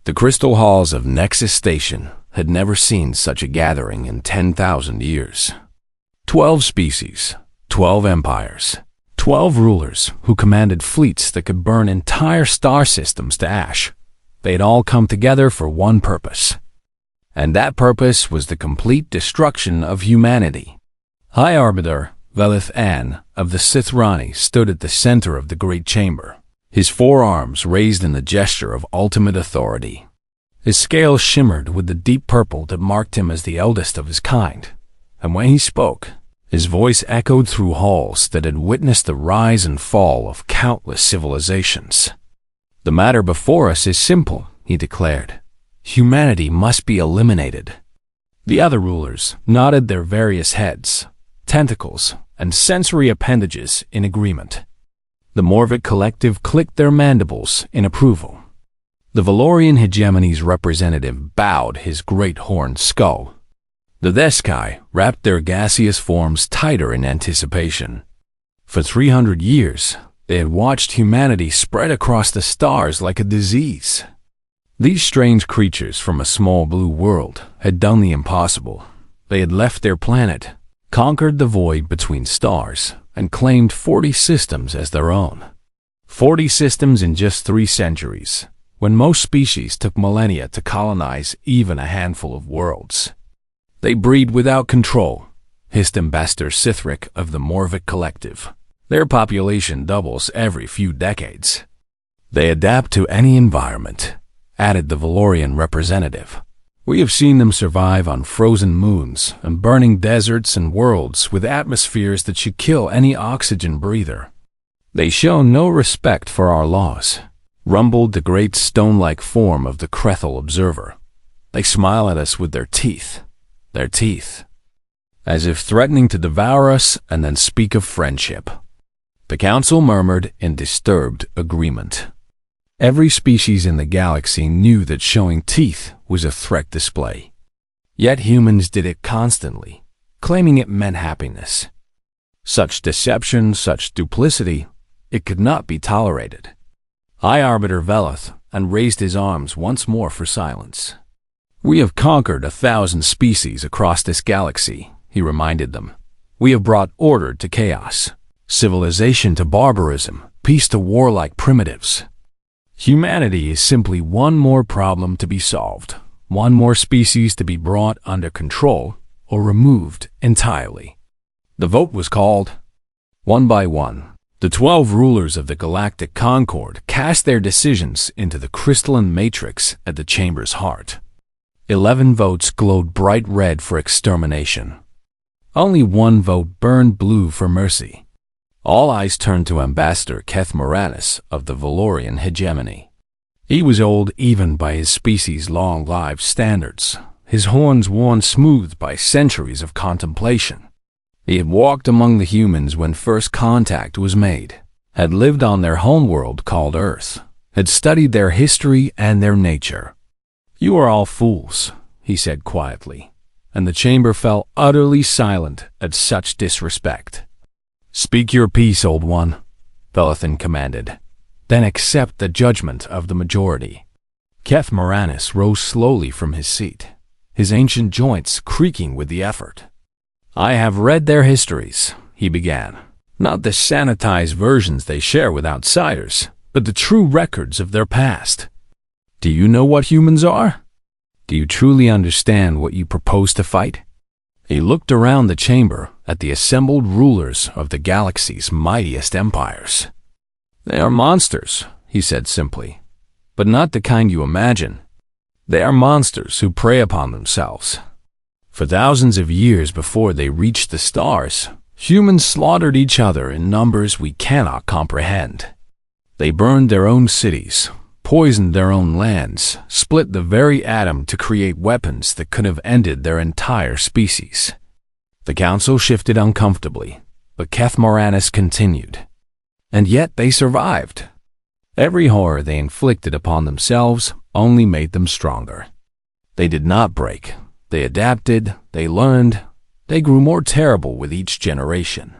The crystal halls of Nexus Station had never seen such a gathering in 10,000 years. 12 species, 12 empires, 12 rulers who commanded fleets that could burn entire star systems to ash. They'd all come together for one purpose. And that purpose was the complete destruction of humanity. High Arbiter Velith An of the Sith Rani stood at the center of the great chamber, his forearms raised in the gesture of ultimate authority. His scales shimmered with the deep purple that marked him as the eldest of his kind, and when he spoke, his voice echoed through halls that had witnessed the rise and fall of countless civilizations. "The matter before us is simple," he declared. "Humanity must be eliminated." The other rulers nodded their various heads, tentacles, and sensory appendages in agreement. The Morvic collective clicked their mandibles in approval. The Valorian hegemony's representative bowed his great horned skull. The Deskai wrapped their gaseous forms tighter in anticipation. For 300 years, they had watched humanity spread across the stars like a disease. These strange creatures from a small blue world had done the impossible. They had left their planet, conquered the void between stars, and claimed 40 systems as their own. 40 systems in just 3 centuries, when most species took millennia to colonize even a handful of worlds. "They breed without control," hissed Ambassador Sithric of the Morvic Collective. "Their population doubles every few decades." "They adapt to any environment," added the Valorian representative. "We have seen them survive on frozen moons and burning deserts and worlds with atmospheres that should kill any oxygen breather. They show no respect for our laws," rumbled the great stone-like form of the Krethel observer. "They smile at us with their teeth, as if threatening to devour us and then speak of friendship." The council murmured in disturbed agreement. Every species in the galaxy knew that showing teeth was a threat display. Yet humans did it constantly, claiming it meant happiness. Such deception, such duplicity, it could not be tolerated. High Arbiter Velith and raised his arms once more for silence. "We have conquered 1,000 species across this galaxy," he reminded them. "We have brought order to chaos, civilization to barbarism, peace to warlike primitives. Humanity is simply one more problem to be solved, one more species to be brought under control or removed entirely." The vote was called. One by one, the 12 rulers of the Galactic Concord cast their decisions into the crystalline matrix at the chamber's heart. 11 votes glowed bright red for extermination. Only 1 vote burned blue for mercy. All eyes turned to Ambassador Keth Moranis of the Valorian hegemony. He was old even by his species' long-lived standards, his horns worn smooth by centuries of contemplation. He had walked among the humans when first contact was made, had lived on their homeworld called Earth, had studied their history and their nature. "You are all fools," he said quietly, and the chamber fell utterly silent at such disrespect. "Speak your piece, old one," Velithan commanded. "Then accept the judgment of the majority." Keth Moranis rose slowly from his seat, his ancient joints creaking with the effort. "I have read their histories," he began. "Not the sanitized versions they share with outsiders, but the true records of their past. Do you know what humans are? Do you truly understand what you propose to fight?" He looked around the chamber at the assembled rulers of the galaxy's mightiest empires. "They are monsters," he said simply, "but not the kind you imagine. They are monsters who prey upon themselves. For thousands of years before they reached the stars, humans slaughtered each other in numbers we cannot comprehend. They burned their own cities, poisoned their own lands, split the very atom to create weapons that could have ended their entire species." The council shifted uncomfortably, but Keth Moranis continued. "And yet they survived. Every horror they inflicted upon themselves only made them stronger. They did not break. They adapted, they learned, they grew more terrible with each generation.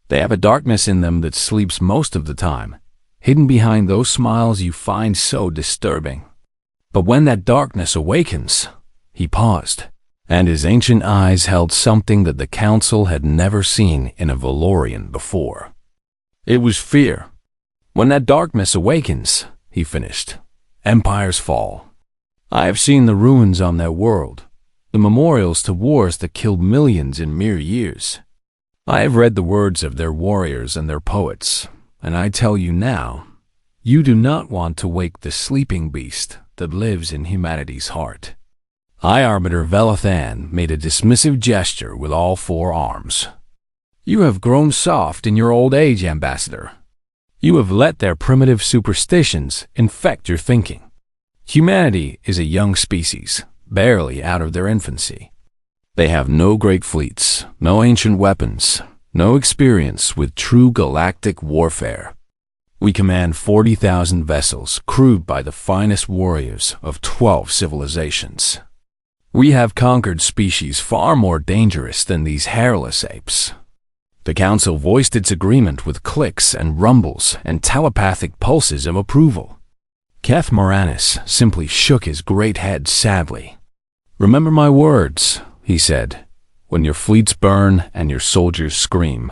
They have a darkness in them that sleeps most of the time, hidden behind those smiles you find so disturbing. But when that darkness awakens, he paused, and his ancient eyes held something that the Council had never seen in a Valorian before. It was fear. When that darkness awakens, he finished, empires fall. I have seen the ruins on their world, the memorials to wars that killed millions in mere years. I have read the words of their warriors and their poets, and I tell you now, you do not want to wake the sleeping beast that lives in humanity's heart. High Arbiter Velathan made a dismissive gesture with all four arms. You have grown soft in your old age, Ambassador. You have let their primitive superstitions infect your thinking. Humanity is a young species, barely out of their infancy. They have no great fleets, no ancient weapons, no experience with true galactic warfare. We command 40,000 vessels crewed by the finest warriors of 12 civilizations. We have conquered species far more dangerous than these hairless apes. The Council voiced its agreement with clicks and rumbles and telepathic pulses of approval. Keth Moranis simply shook his great head sadly. Remember my words, he said, when your fleets burn and your soldiers scream.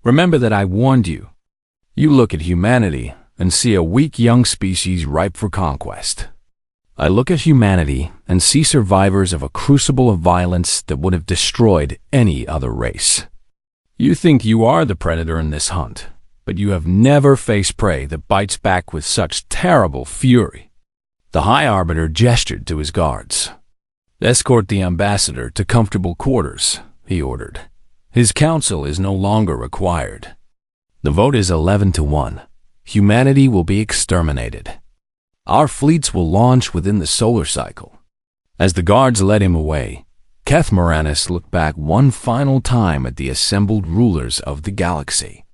Remember that I warned you. You look at humanity and see a weak young species ripe for conquest. I look at humanity and see survivors of a crucible of violence that would have destroyed any other race. You think you are the predator in this hunt, but you have never faced prey that bites back with such terrible fury. The High Arbiter gestured to his guards. Escort the ambassador to comfortable quarters, he ordered. His counsel is no longer required. The vote is 11-1. Humanity will be exterminated. Our fleets will launch within the solar cycle. As the guards led him away, Keth Moranis looked back one final time at the assembled rulers of the galaxy.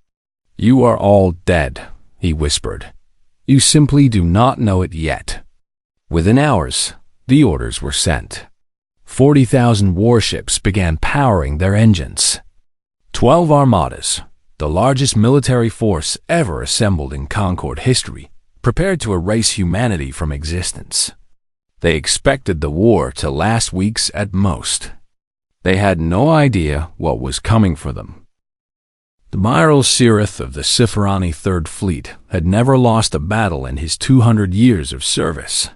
You are all dead, he whispered. You simply do not know it yet. Within hours, the orders were sent. 40,000 warships began powering their engines. 12 armadas, the largest military force ever assembled in Concord history, prepared to erase humanity from existence. They expected the war to last weeks at most. They had no idea what was coming for them. The Admiral Sirith of the Sifrani Third Fleet had never lost a battle in his 200 years of service.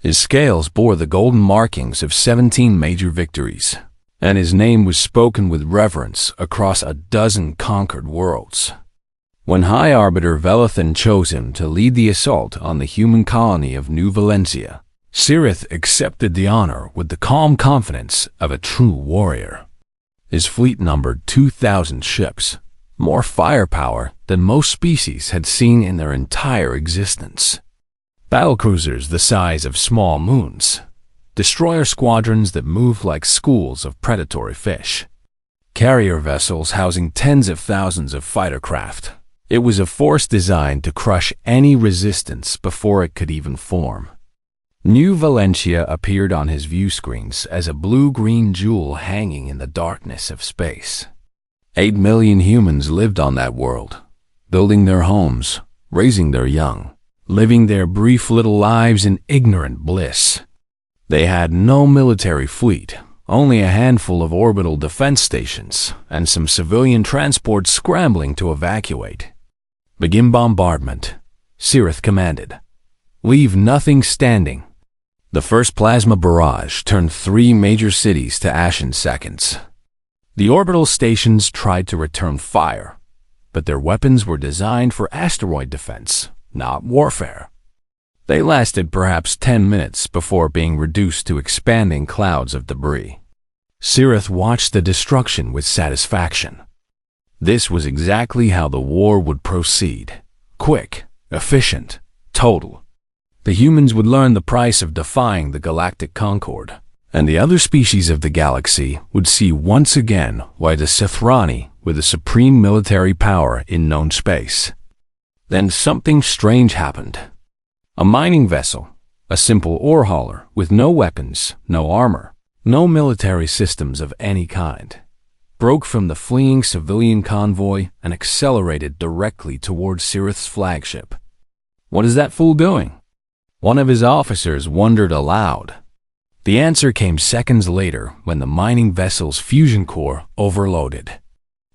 His scales bore the golden markings of 17 major victories, and his name was spoken with reverence across a dozen conquered worlds. When High Arbiter Velathan chose him to lead the assault on the human colony of New Valencia, Sirith accepted the honor with the calm confidence of a true warrior. His fleet numbered 2,000 ships, more firepower than most species had seen in their entire existence. Battlecruisers the size of small moons, destroyer squadrons that moved like schools of predatory fish, carrier vessels housing tens of thousands of fighter craft. It was a force designed to crush any resistance before it could even form. New Valentia appeared on his view screens as a blue-green jewel hanging in the darkness of space. 8 million humans lived on that world, building their homes, raising their young, living their brief little lives in ignorant bliss. They had no military fleet, only a handful of orbital defense stations, and some civilian transports scrambling to evacuate. Begin bombardment, Sirith commanded. Leave nothing standing. The first plasma barrage turned 3 major cities to ash in seconds. The orbital stations tried to return fire, but their weapons were designed for asteroid defense, not warfare. They lasted perhaps 10 minutes before being reduced to expanding clouds of debris. Sirith watched the destruction with satisfaction. This was exactly how the war would proceed. Quick, efficient, total. The humans would learn the price of defying the galactic concord, and the other species of the galaxy would see once again why the Sithrani were the supreme military power in known space. Then something strange happened. A mining vessel, a simple ore hauler with no weapons, no armor, no military systems of any kind, broke from the fleeing civilian convoy and accelerated directly towards Sirith's flagship. What is that fool doing? One of his officers wondered aloud. The answer came seconds later when the mining vessel's fusion core overloaded.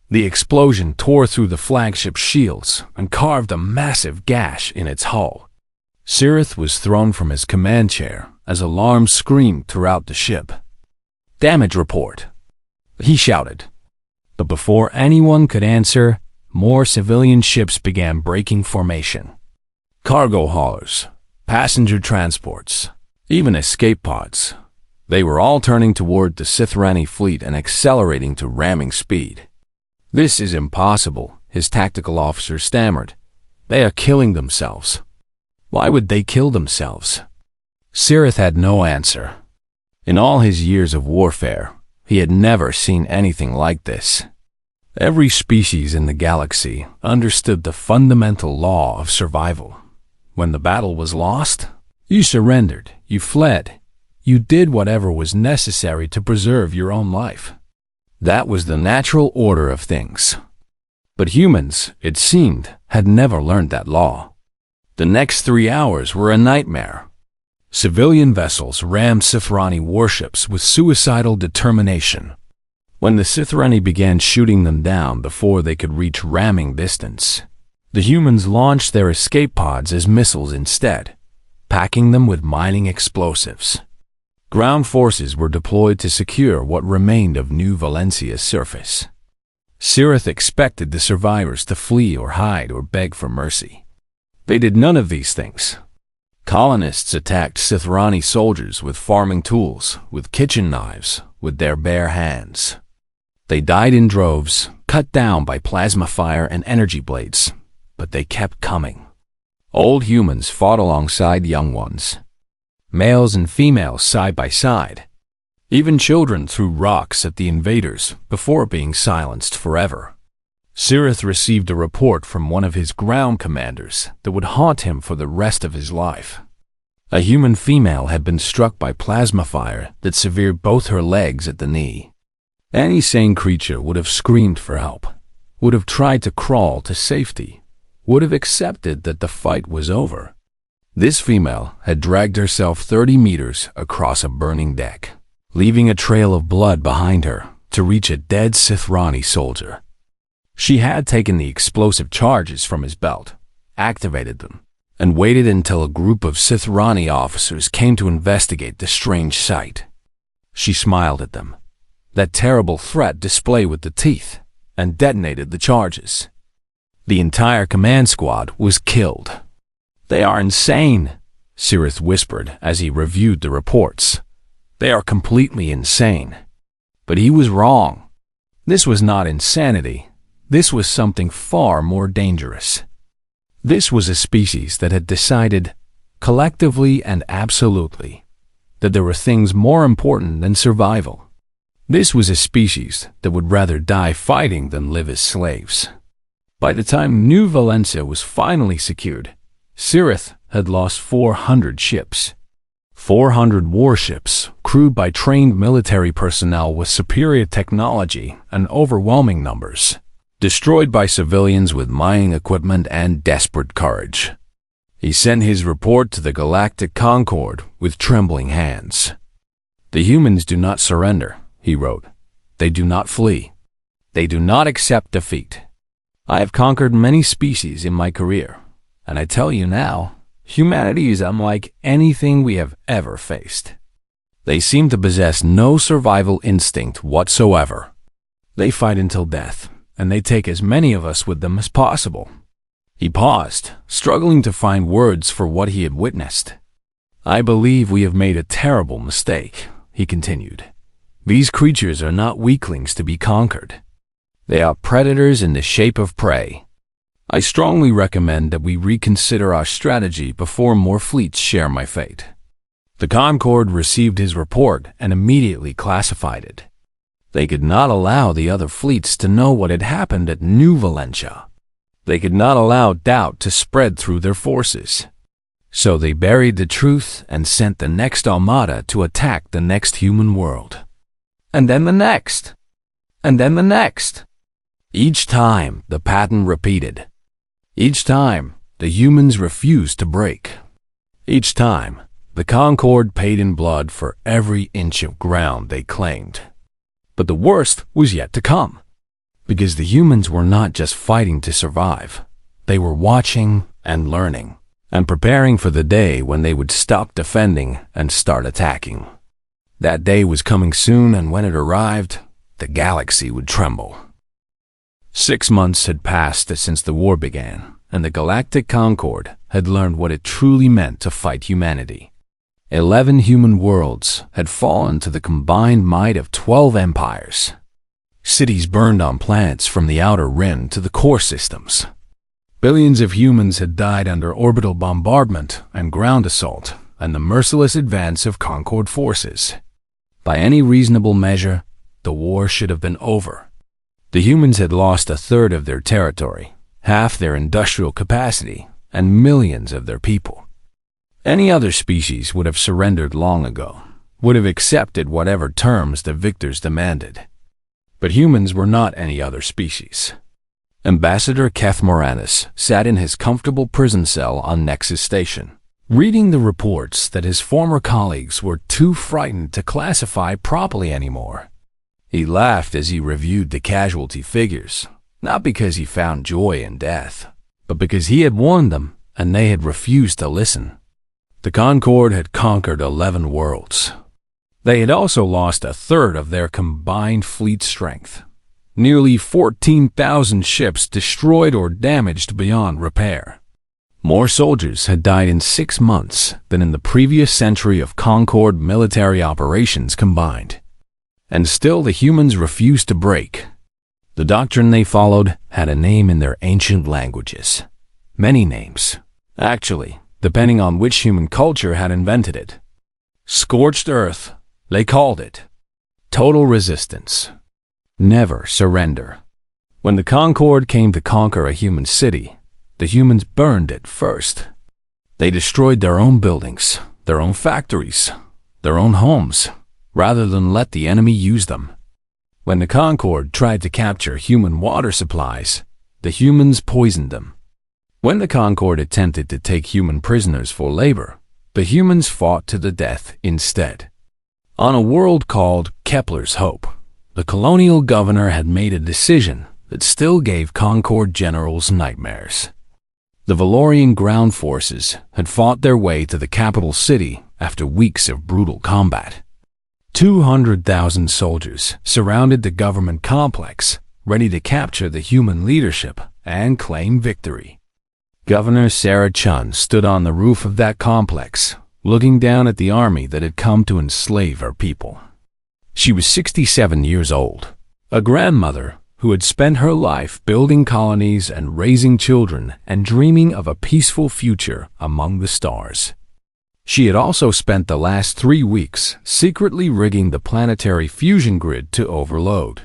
The explosion tore through the flagship's shields and carved a massive gash in its hull. Sirith was thrown from his command chair as alarms screamed throughout the ship. "Damage report," he shouted. But before anyone could answer, more civilian ships began breaking formation. Cargo haulers, passenger transports, even escape pods. They were all turning toward the Sithrani fleet and accelerating to ramming speed. "This is impossible," his tactical officer stammered. "They are killing themselves." Why would they kill themselves? Sirith had no answer. In all his years of warfare, he had never seen anything like this. Every species in the galaxy understood the fundamental law of survival. When the battle was lost, you surrendered, you fled, you did whatever was necessary to preserve your own life. That was the natural order of things. But humans, it seemed, had never learned that law. The next 3 hours were a nightmare. Civilian vessels rammed Sithrani warships with suicidal determination. When the Sithrani began shooting them down before they could reach ramming distance, the humans launched their escape pods as missiles instead, packing them with mining explosives. Ground forces were deployed to secure what remained of New Valencia's surface. Sirith expected the survivors to flee or hide or beg for mercy. They did none of these things. Colonists attacked Sithrani soldiers with farming tools, with kitchen knives, with their bare hands. They died in droves, cut down by plasma fire and energy blades, but they kept coming. Old humans fought alongside young ones. Males and females side by side. Even children threw rocks at the invaders before being silenced forever. Sirith received a report from one of his ground commanders that would haunt him for the rest of his life. A human female had been struck by plasma fire that severed both her legs at the knee. Any sane creature would have screamed for help, would have tried to crawl to safety, would have accepted that the fight was over. This female had dragged herself 30 meters across a burning deck, leaving a trail of blood behind her to reach a dead Sithrani soldier. She had taken the explosive charges from his belt, activated them, and waited until a group of Sithrani officers came to investigate the strange sight. She smiled at them, that terrible threat display with the teeth, and detonated the charges. The entire command squad was killed. "They are insane," Sirith whispered as he reviewed the reports. "They are completely insane." But he was wrong. This was not insanity. This was something far more dangerous. This was a species that had decided, collectively and absolutely, that there were things more important than survival. This was a species that would rather die fighting than live as slaves. By the time New Valencia was finally secured, Sirith had lost 400 ships. 400 warships, crewed by trained military personnel with superior technology and overwhelming numbers, destroyed by civilians with mining equipment and desperate courage. He sent his report to the Galactic Concord with trembling hands. "The humans do not surrender," he wrote. "They do not flee. They do not accept defeat. I have conquered many species in my career, and I tell you now, humanity is unlike anything we have ever faced. They seem to possess no survival instinct whatsoever. They fight until death, and they take as many of us with them as possible." He paused, struggling to find words for what he had witnessed. "I believe we have made a terrible mistake," he continued. "These creatures are not weaklings to be conquered. They are predators in the shape of prey. I strongly recommend that we reconsider our strategy before more fleets share my fate." The Concord received his report and immediately classified it. They could not allow the other fleets to know what had happened at New Valencia. They could not allow doubt to spread through their forces. So they buried the truth and sent the next armada to attack the next human world. And then the next. And then the next. Each time, the pattern repeated. Each time, the humans refused to break. Each time, the Concord paid in blood for every inch of ground they claimed. But the worst was yet to come, because the humans were not just fighting to survive. They were watching and learning, and preparing for the day when they would stop defending and start attacking. That day was coming soon, and when it arrived, the galaxy would tremble. 6 months had passed since the war began, and the Galactic Concord had learned what it truly meant to fight humanity. 11 human worlds had fallen to the combined might of 12 empires. Cities burned on planets from the outer rim to the core systems. Billions of humans had died under orbital bombardment and ground assault and the merciless advance of Concord forces. By any reasonable measure, the war should have been over. The humans had lost a third of their territory, half their industrial capacity, and millions of their people. Any other species would have surrendered long ago, would have accepted whatever terms the victors demanded. But humans were not any other species. Ambassador Keth Moranis sat in his comfortable prison cell on Nexus Station, reading the reports that his former colleagues were too frightened to classify properly anymore. He laughed as he reviewed the casualty figures, not because he found joy in death, but because he had warned them and they had refused to listen. The Concord had conquered 11 worlds. They had also lost a third of their combined fleet strength. Nearly 14,000 ships destroyed or damaged beyond repair. More soldiers had died in 6 months than in the previous century of Concord military operations combined. And still the humans refused to break. The doctrine they followed had a name in their ancient languages. Many names, actually, depending on which human culture had invented it. Scorched earth, they called it. Total resistance. Never surrender. When the Concord came to conquer a human city, the humans burned it first. They destroyed their own buildings, their own factories, their own homes, rather than let the enemy use them. When the Concord tried to capture human water supplies, the humans poisoned them. When the Concord attempted to take human prisoners for labor, the humans fought to the death instead. On a world called Kepler's Hope, the colonial governor had made a decision that still gave Concord generals nightmares. The Valorian ground forces had fought their way to the capital city after weeks of brutal combat. 200,000 soldiers surrounded the government complex, ready to capture the human leadership and claim victory. Governor Sarah Chun stood on the roof of that complex, looking down at the army that had come to enslave her people. She was 67 years old, a grandmother who had spent her life building colonies and raising children and dreaming of a peaceful future among the stars. She had also spent the last 3 weeks secretly rigging the planetary fusion grid to overload.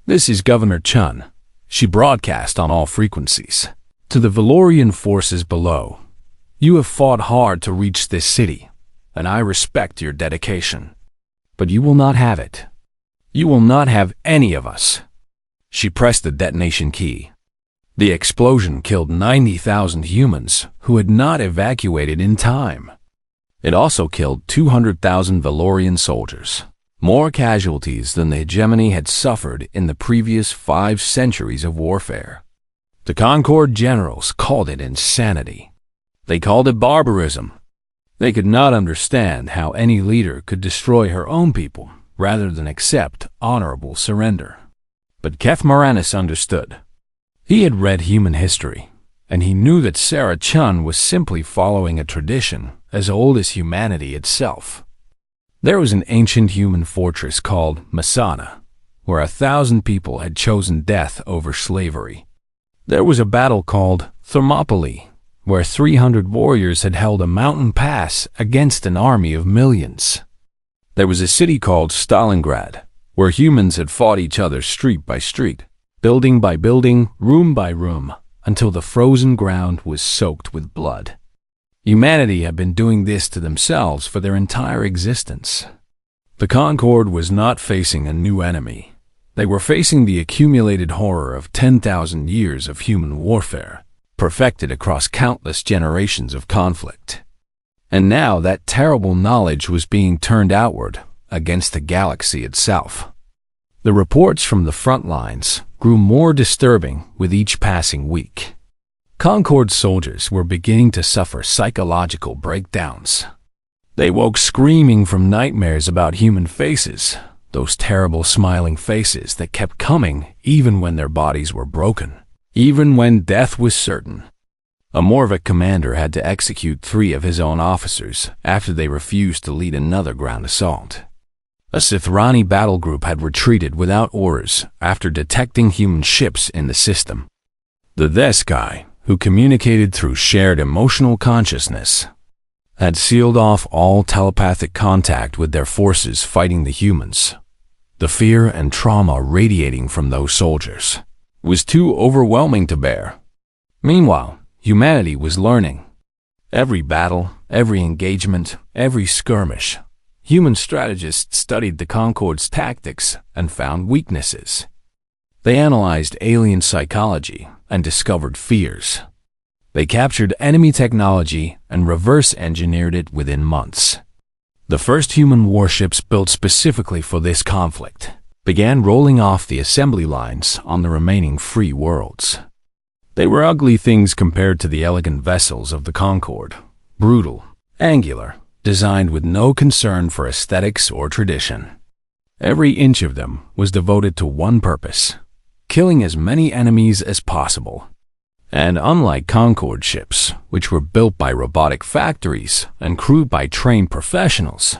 This is Governor Chun. She broadcast on all frequencies. To the Valorian forces below, you have fought hard to reach this city, and I respect your dedication. But you will not have it. You will not have any of us. She pressed the detonation key. The explosion killed 90,000 humans who had not evacuated in time. It also killed 200,000 Valorian soldiers, more casualties than the hegemony had suffered in the previous 5 centuries of warfare. The Concord generals called it insanity. They called it barbarism. They could not understand how any leader could destroy her own people rather than accept honorable surrender. But Keth Moranis understood. He had read human history, and he knew that Sarah Chun was simply following a tradition as old as humanity itself. There was an ancient human fortress called Masada, where 1,000 people had chosen death over slavery. There was a battle called Thermopylae, where 300 warriors had held a mountain pass against an army of millions. There was a city called Stalingrad, where humans had fought each other street by street, building by building, room by room, until the frozen ground was soaked with blood. Humanity had been doing this to themselves for their entire existence. The Concord was not facing a new enemy. They were facing the accumulated horror of 10,000 years of human warfare, perfected across countless generations of conflict. And now that terrible knowledge was being turned outward against the galaxy itself. The reports from the front lines grew more disturbing with each passing week. Concord soldiers were beginning to suffer psychological breakdowns. They woke screaming from nightmares about human faces, those terrible smiling faces that kept coming even when their bodies were broken, even when death was certain. A Morvic commander had to execute 3 of his own officers after they refused to lead another ground assault. A Sithrani battle group had retreated without orders after detecting human ships in the system. The Deskai, who communicated through shared emotional consciousness, had sealed off all telepathic contact with their forces fighting the humans. The fear and trauma radiating from those soldiers was too overwhelming to bear. Meanwhile, humanity was learning. Every battle, every engagement, every skirmish, human strategists studied the Concord's tactics and found weaknesses. They analyzed alien psychology and discovered fears. They captured enemy technology and reverse-engineered it within months. The first human warships built specifically for this conflict began rolling off the assembly lines on the remaining free worlds. They were ugly things compared to the elegant vessels of the Concorde, brutal, angular, designed with no concern for aesthetics or tradition. Every inch of them was devoted to one purpose: killing as many enemies as possible. And unlike Concorde ships, which were built by robotic factories and crewed by trained professionals,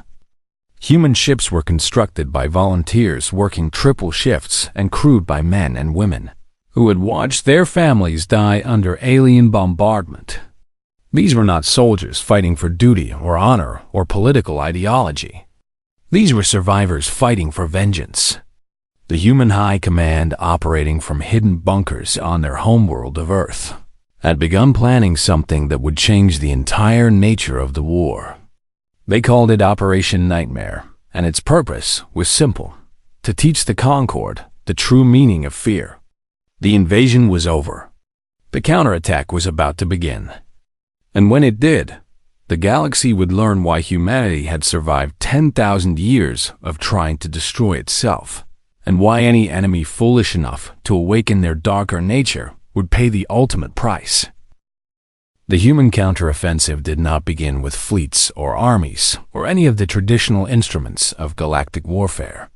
human ships were constructed by volunteers working triple shifts and crewed by men and women who had watched their families die under alien bombardment. These were not soldiers fighting for duty or honor or political ideology. These were survivors fighting for vengeance. The human high command, operating from hidden bunkers on their homeworld of Earth, had begun planning something that would change the entire nature of the war. They called it Operation Nightmare, and its purpose was simple: to teach the Concorde the true meaning of fear. The invasion was over. The counterattack was about to begin. And when it did, the galaxy would learn why humanity had survived 10,000 years of trying to destroy itself, and why any enemy foolish enough to awaken their darker nature would pay the ultimate price. The human counteroffensive did not begin with fleets or armies or any of the traditional instruments of galactic warfare.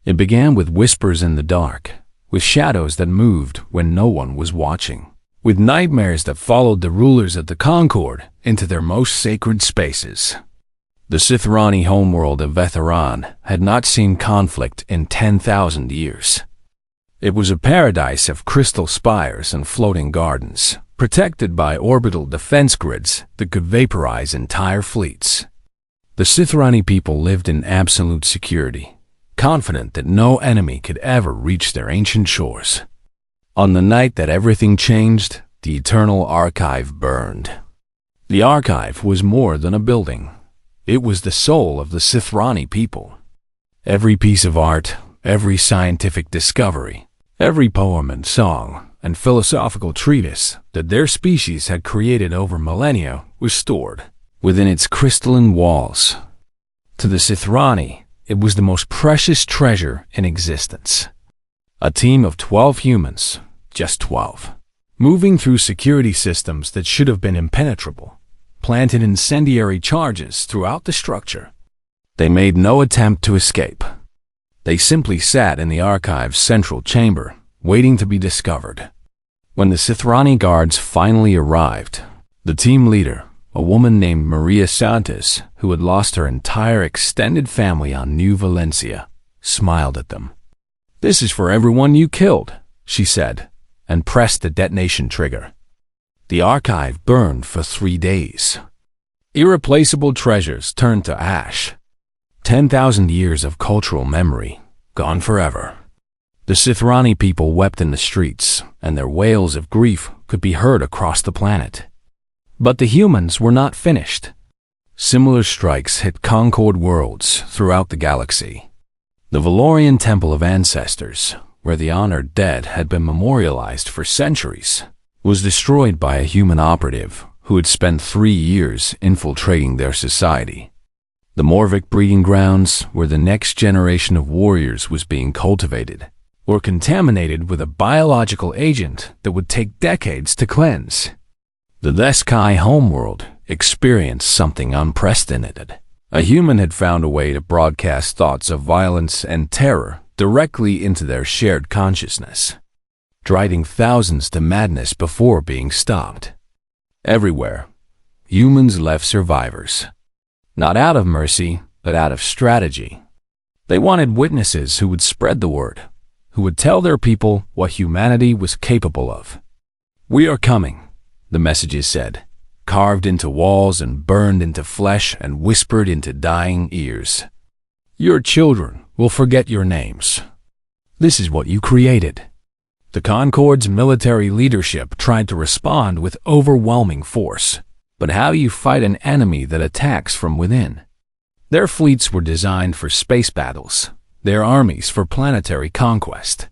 It began with whispers in the dark, with shadows that moved when no one was watching, with nightmares that followed the rulers of the Concorde into their most sacred spaces. The Sithrani homeworld of Vetheran had not seen conflict in 10,000 years. It was a paradise of crystal spires and floating gardens, protected by orbital defense grids that could vaporize entire fleets. The Sithrani people lived in absolute security, confident that no enemy could ever reach their ancient shores. On the night that everything changed, the Eternal Archive burned. The Archive was more than a building. It was the soul of the Sithrani people. Every piece of art, every scientific discovery, every poem and song and philosophical treatise that their species had created over millennia was stored within its crystalline walls. To the Sithrani, it was the most precious treasure in existence. A team of 12 humans, just 12, moving through security systems that should have been impenetrable, planted incendiary charges throughout the structure. They made no attempt to escape. They simply sat in the Archive's central chamber, waiting to be discovered. When the Sithrani guards finally arrived, the team leader, a woman named Maria Santos, who had lost her entire extended family on New Valencia, smiled at them. "This is for everyone you killed," she said, and pressed the detonation trigger. The Archive burned for 3 days. Irreplaceable treasures turned to ash. 10,000 years of cultural memory, gone forever. The Sithrani people wept in the streets, and their wails of grief could be heard across the planet. But the humans were not finished. Similar strikes hit Concorde worlds throughout the galaxy. The Valorian Temple of Ancestors, where the honored dead had been memorialized for centuries, was destroyed by a human operative who had spent 3 years infiltrating their society. The Morvic breeding grounds, where the next generation of warriors was being cultivated, were contaminated with a biological agent that would take decades to cleanse. The Leskai homeworld experienced something unprecedented. A human had found a way to broadcast thoughts of violence and terror directly into their shared consciousness, driving thousands to madness before being stopped. Everywhere, humans left survivors, not out of mercy, but out of strategy. They wanted witnesses who would spread the word, who would tell their people what humanity was capable of. "We are coming," the messages said, carved into walls and burned into flesh and whispered into dying ears. "Your children will forget your names. This is what you created." The Concord's military leadership tried to respond with overwhelming force. But how do you fight an enemy that attacks from within? Their fleets were designed for space battles, their armies for planetary conquest.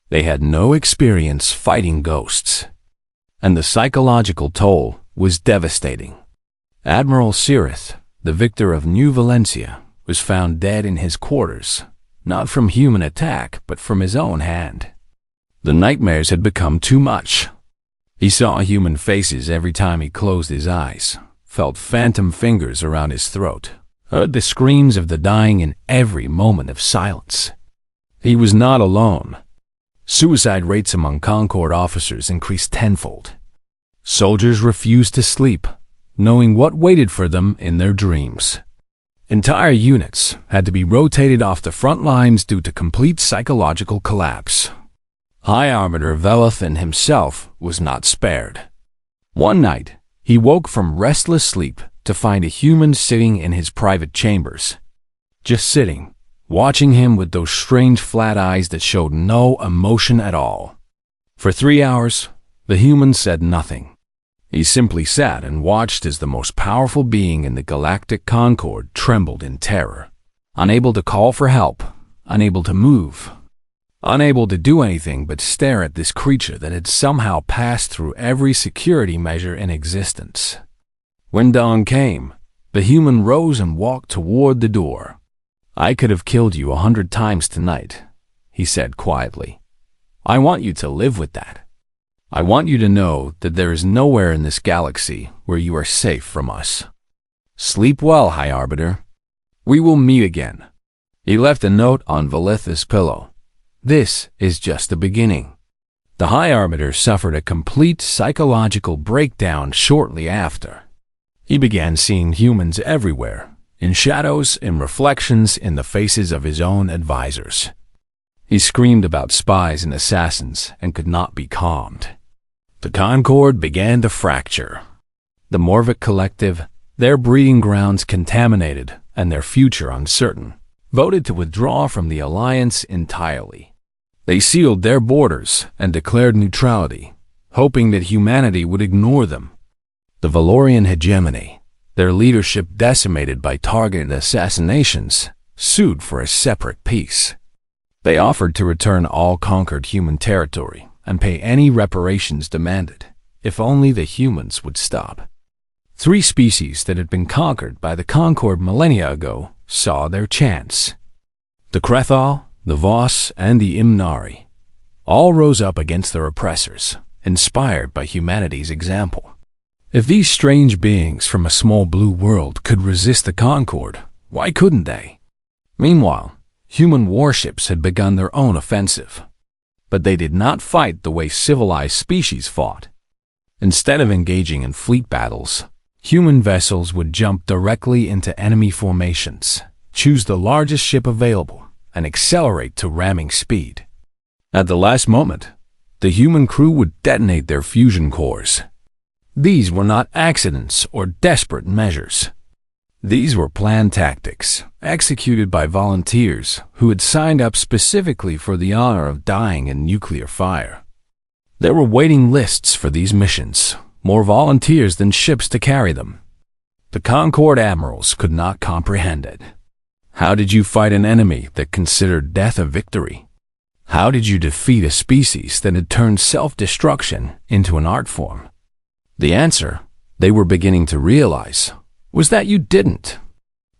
They had no experience fighting ghosts. And the psychological toll was devastating. Admiral Sirith, the victor of New Valencia, was found dead in his quarters, not from human attack, but from his own hand. The nightmares had become too much. He saw human faces every time he closed his eyes, felt phantom fingers around his throat, heard the screams of the dying in every moment of silence. He was not alone. Suicide rates among Concord officers increased tenfold. Soldiers refused to sleep, knowing what waited for them in their dreams. Entire units had to be rotated off the front lines due to complete psychological collapse. High Arbiter Velethan himself was not spared. One night, he woke from restless sleep to find a human sitting in his private chambers. Just sitting, watching him with those strange flat eyes that showed no emotion at all. For 3 hours, the human said nothing. He simply sat and watched as the most powerful being in the Galactic Concord trembled in terror, unable to call for help, unable to move, unable to do anything but stare at this creature that had somehow passed through every security measure in existence. When dawn came, the human rose and walked toward the door. "I could have killed you 100 times tonight," he said quietly. "I want you to live with that. I want you to know that there is nowhere in this galaxy where you are safe from us. Sleep well, High Arbiter. We will meet again." He left a note on Valetha's pillow. "This is just the beginning." The High Arbiter suffered a complete psychological breakdown shortly after. He began seeing humans everywhere, in shadows, in reflections, in the faces of his own advisors. He screamed about spies and assassins and could not be calmed. The Concord began to fracture. The Morvic Collective, their breeding grounds contaminated and their future uncertain, voted to withdraw from the Alliance entirely. They sealed their borders and declared neutrality, hoping that humanity would ignore them. The Valorian hegemony, their leadership decimated by targeted assassinations, sued for a separate peace. They offered to return all conquered human territory and pay any reparations demanded, if only the humans would stop. 3 species that had been conquered by the Concord millennia ago saw their chance. The Krethal, the Voss, and the Imnari all rose up against their oppressors, inspired by humanity's example. If these strange beings from a small blue world could resist the Concord, why couldn't they? Meanwhile, human warships had begun their own offensive. But they did not fight the way civilized species fought. Instead of engaging in fleet battles, human vessels would jump directly into enemy formations, choose the largest ship available, and accelerate to ramming speed. At the last moment, the human crew would detonate their fusion cores. These were not accidents or desperate measures. These were planned tactics, executed by volunteers who had signed up specifically for the honor of dying in nuclear fire. There were waiting lists for these missions, more volunteers than ships to carry them. The Concord admirals could not comprehend it. How did you fight an enemy that considered death a victory? How did you defeat a species that had turned self-destruction into an art form? The answer they were beginning to realize was that you didn't.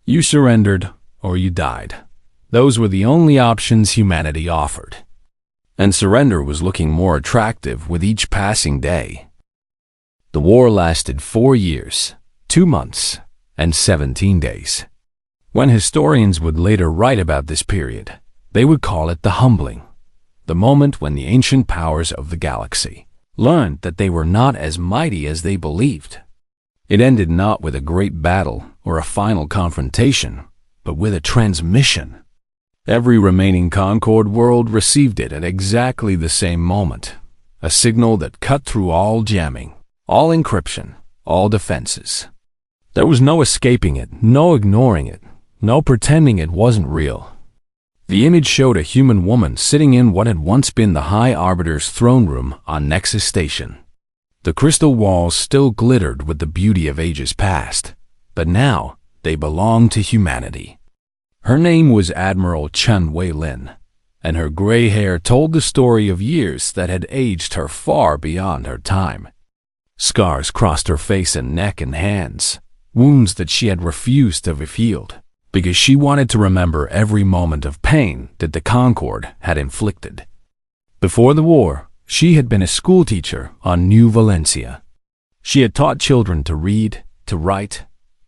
You surrendered or you died. Those were the only options humanity offered. And surrender was looking more attractive with each passing day. The war lasted 4 years, 2 months, and 17 days. When historians would later write about this period, they would call it the humbling, the moment when the ancient powers of the galaxy learned that they were not as mighty as they believed. It ended not with a great battle or a final confrontation, but with a transmission. Every remaining Concord world received it at exactly the same moment, a signal that cut through all jamming, all encryption, all defenses. There was no escaping it, no ignoring it, no pretending it wasn't real. The image showed a human woman sitting in what had once been the High Arbiter's throne room on Nexus Station. The crystal walls still glittered with the beauty of ages past, but now they belonged to humanity. Her name was Admiral Chun Wei-Lin, and her gray hair told the story of years that had aged her far beyond her time. Scars crossed her face and neck and hands, wounds that she had refused to have healed, because she wanted to remember every moment of pain that the Concord had inflicted. Before the war, she had been a schoolteacher on New Valencia. She had taught children to read, to write,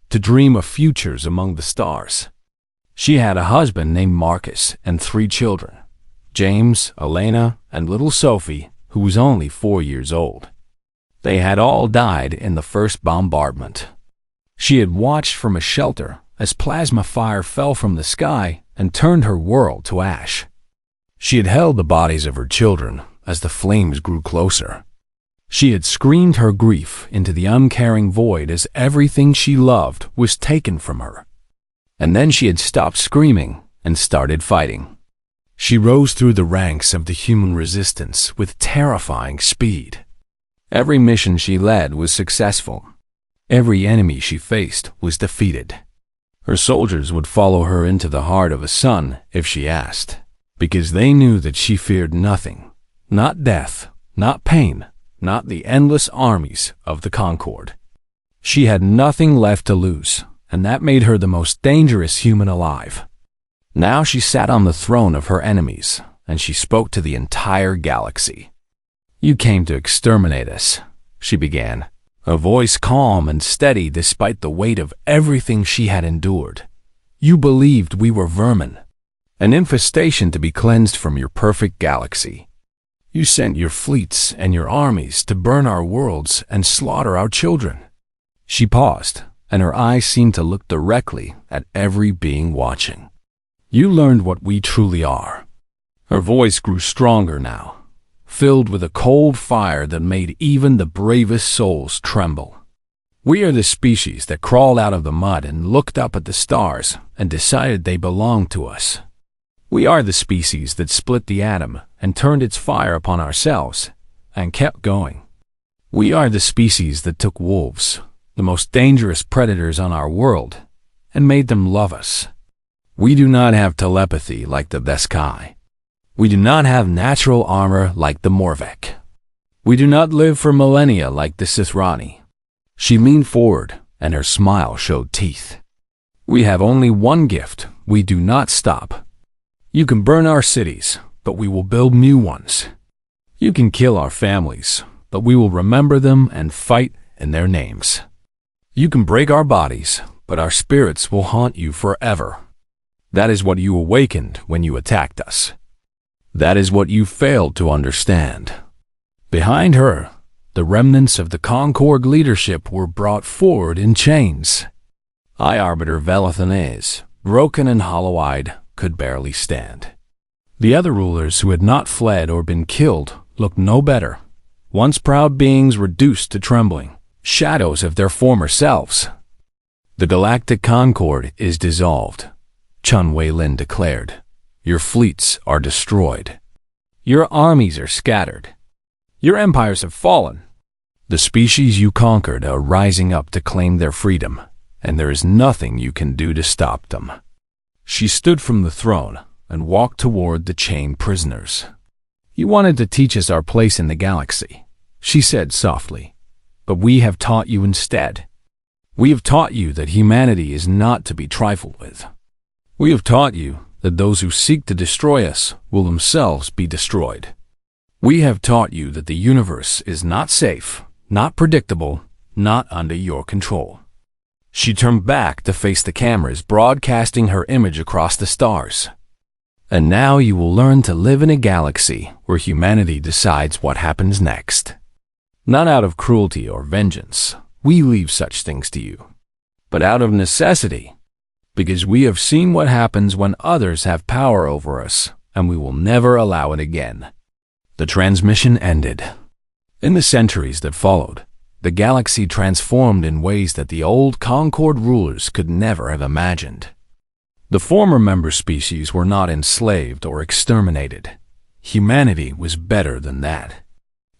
to dream of futures among the stars. She had a husband named Marcus and 3 children, James, Elena, and little Sophie, who was only 4 years old. They had all died in the first bombardment. She had watched from a shelter as plasma fire fell from the sky and turned her world to ash. She had held the bodies of her children as the flames grew closer. She had screamed her grief into the uncaring void as everything she loved was taken from her. And then she had stopped screaming and started fighting. She rose through the ranks of the human resistance with terrifying speed. Every mission she led was successful. Every enemy she faced was defeated. Her soldiers would follow her into the heart of a sun if she asked, because they knew that she feared nothing, not death, not pain, not the endless armies of the Concord. She had nothing left to lose, and that made her the most dangerous human alive. Now she sat on the throne of her enemies, and she spoke to the entire galaxy. "You came to exterminate us," she began, a voice calm and steady despite the weight of everything she had endured. "You believed we were vermin, an infestation to be cleansed from your perfect galaxy. You sent your fleets and your armies to burn our worlds and slaughter our children." She paused, and her eyes seemed to look directly at every being watching. "You learned what we truly are." Her voice grew stronger now, filled with a cold fire that made even the bravest souls tremble. "We are the species that crawled out of the mud and looked up at the stars and decided they belonged to us. We are the species that split the atom and turned its fire upon ourselves and kept going. We are the species that took wolves, the most dangerous predators on our world, and made them love us. We do not have telepathy like the Veskai. We do not have natural armor like the Morvek. We do not live for millennia like the Sithrani." She leaned forward, and her smile showed teeth. "We have only one gift. We do not stop. You can burn our cities, but we will build new ones. You can kill our families, but we will remember them and fight in their names. You can break our bodies, but our spirits will haunt you forever. That is what you awakened when you attacked us. That is what you failed to understand." Behind her, the remnants of the Concord leadership were brought forward in chains. High Arbiter Velathanese, broken and hollow-eyed, could barely stand. The other rulers who had not fled or been killed looked no better, once proud beings reduced to trembling, shadows of their former selves. "The Galactic Concord is dissolved," Chun Wei-Lin declared. "Your fleets are destroyed. Your armies are scattered. Your empires have fallen. The species you conquered are rising up to claim their freedom, and there is nothing you can do to stop them." She stood from the throne and walked toward the chained prisoners. "You wanted to teach us our place in the galaxy," she said softly. but we have taught you instead. We have taught you that humanity is not to be trifled with. We have taught you that those who seek to destroy us will themselves be destroyed. We have taught you that the universe is not safe, not predictable, not under your control. She turned back to face the cameras broadcasting her image across the stars. And now you will learn to live in a galaxy where humanity decides what happens next. Not out of cruelty or vengeance, we leave such things to you, but out of necessity, because we have seen what happens when others have power over us, and we will never allow it again. The transmission ended. In the centuries that followed, the galaxy transformed in ways that the old Concord rulers could never have imagined. The former member species were not enslaved or exterminated. Humanity was better than that.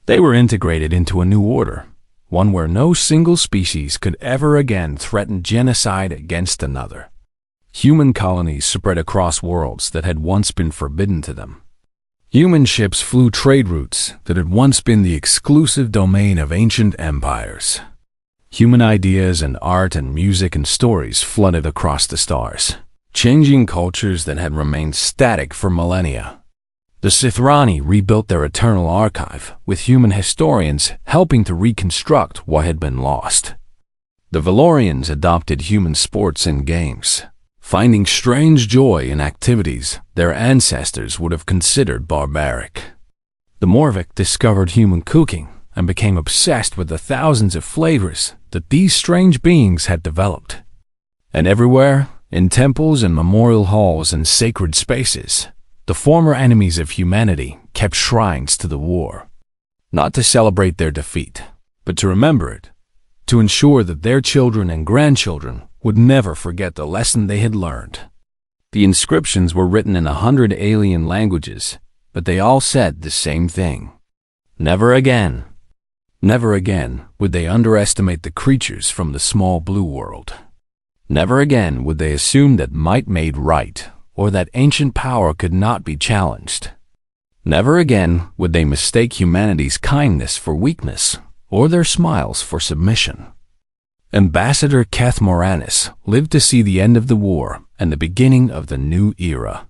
They were integrated into a new order, one where no single species could ever again threaten genocide against another. Human colonies spread across worlds that had once been forbidden to them. Human ships flew trade routes that had once been the exclusive domain of ancient empires. Human ideas and art and music and stories flooded across the stars, changing cultures that had remained static for millennia. The Sithrani rebuilt their eternal archive, with human historians helping to reconstruct what had been lost. The Valorians adopted human sports and games, finding strange joy in activities their ancestors would have considered barbaric. The Morvic discovered human cooking and became obsessed with the thousands of flavors that these strange beings had developed. And everywhere, in temples and memorial halls and sacred spaces, the former enemies of humanity kept shrines to the war, not to celebrate their defeat, but to remember it, to ensure that their children and grandchildren would never forget the lesson they had learned. The inscriptions were written in 100 alien languages, but they all said the same thing. Never again. Never again would they underestimate the creatures from the small blue world. Never again would they assume that might made right, or that ancient power could not be challenged. Never again would they mistake humanity's kindness for weakness, or their smiles for submission. Ambassador Keth Moranis lived to see the end of the war and the beginning of the new era.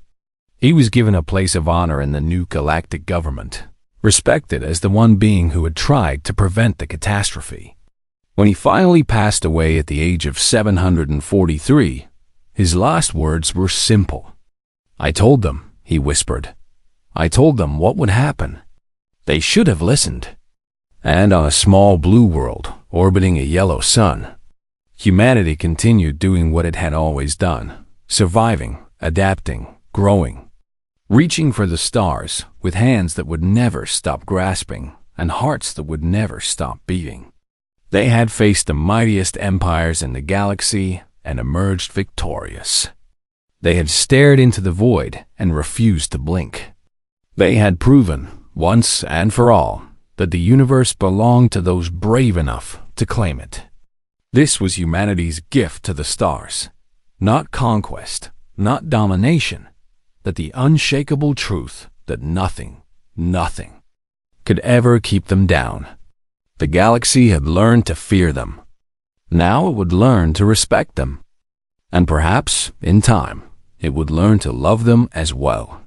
He was given a place of honor in the new galactic government, respected as the one being who had tried to prevent the catastrophe. When he finally passed away at the age of 743, his last words were simple. "I told them," he whispered. "I told them what would happen. They should have listened." And on a small blue world, orbiting a yellow sun, humanity continued doing what it had always done, surviving, adapting, growing, reaching for the stars with hands that would never stop grasping and hearts that would never stop beating. They had faced the mightiest empires in the galaxy and emerged victorious. They had stared into the void and refused to blink. They had proven, once and for all, that the universe belonged to those brave enough to claim it. This was humanity's gift to the stars. Not conquest, not domination, but the unshakable truth that nothing could ever keep them down. The galaxy had learned to fear them. Now it would learn to respect them. And perhaps, in time, it would learn to love them as well.